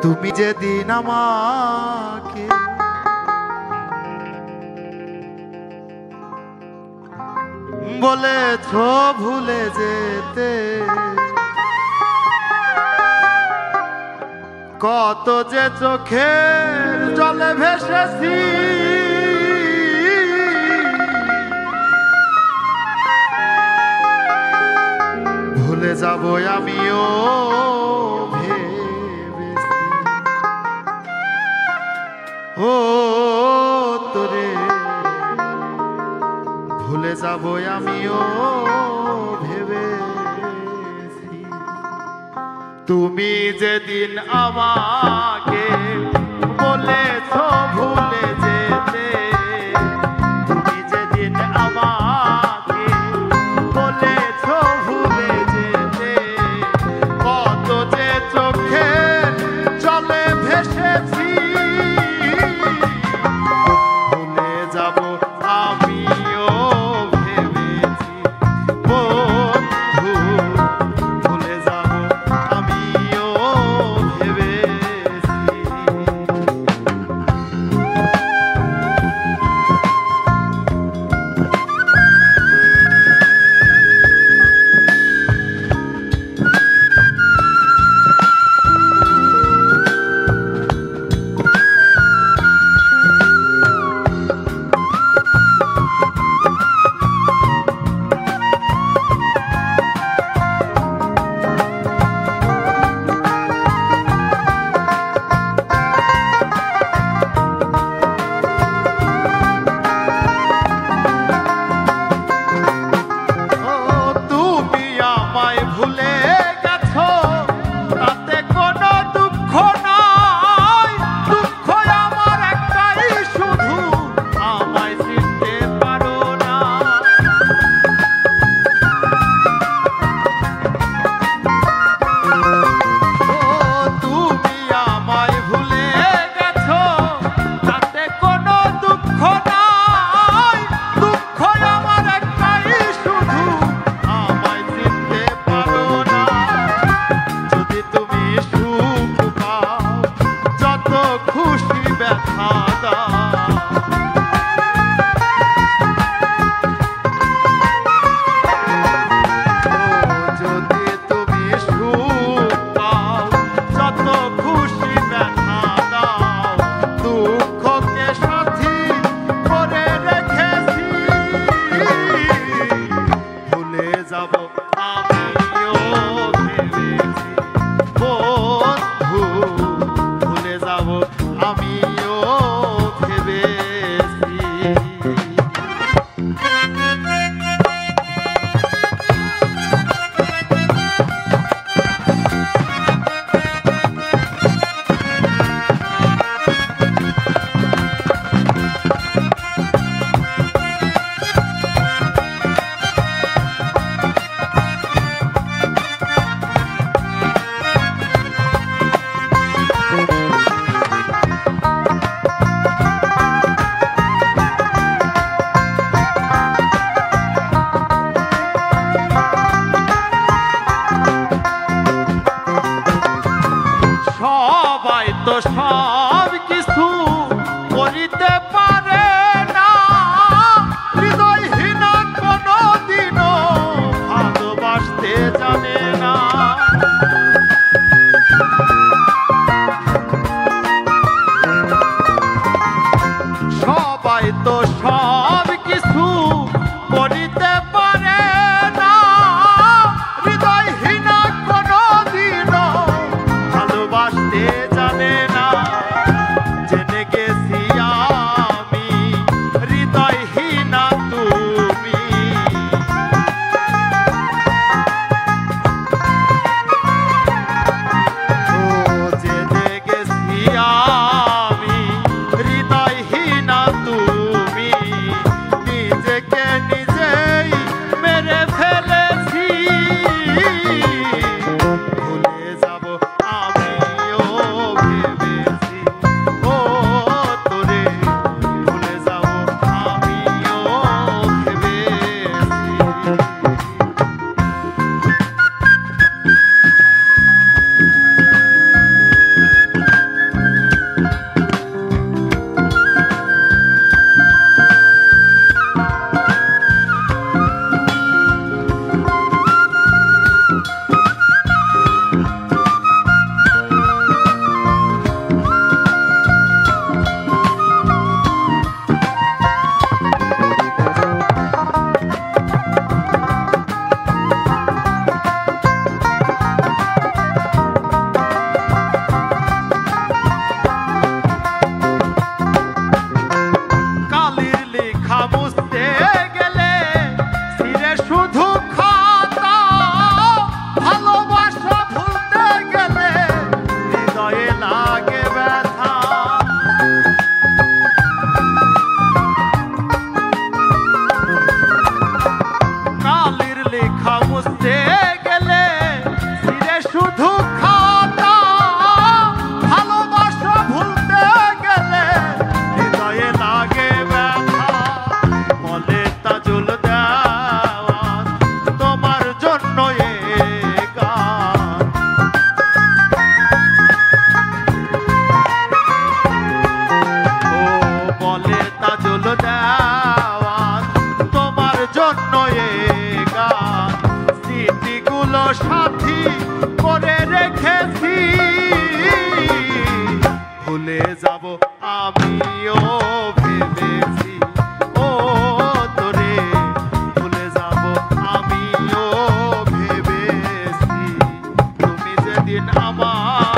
তুমি যেদিন আমাকে বলেছ ভুলে যেতে, কত যে চোখের জলে ভেসেছি, ভুলে যাব আমিও ভেবেছি। ও তোরে ভুলে যাব আমিও ভেবেছি। তুমি যেদিন আমাকে বলেছ ভুলে যেতে, তুমি যেদিন আমাকে বলেছ ভুলে যেতে, কত যে চোখের জলে ভেসেছি, ভুলে যাব আমিও ভেবেছি। বন্ধু ভুলে যাব আমিও ভেবেছি। তো সব কিছু করিতে পারে না, হৃদয়হীন কোনদিনও ভালোবাসতে জানে না। সবাই তো সব কিছু করিতে পারে না, হৃদয়হীন কোনদিনও ভালোবাসতে জানে না। যাব আমিও ভেবেছি, ও তোরে ভুলে যাব আমিও ভেবেছি। তুমি যেদিন আমার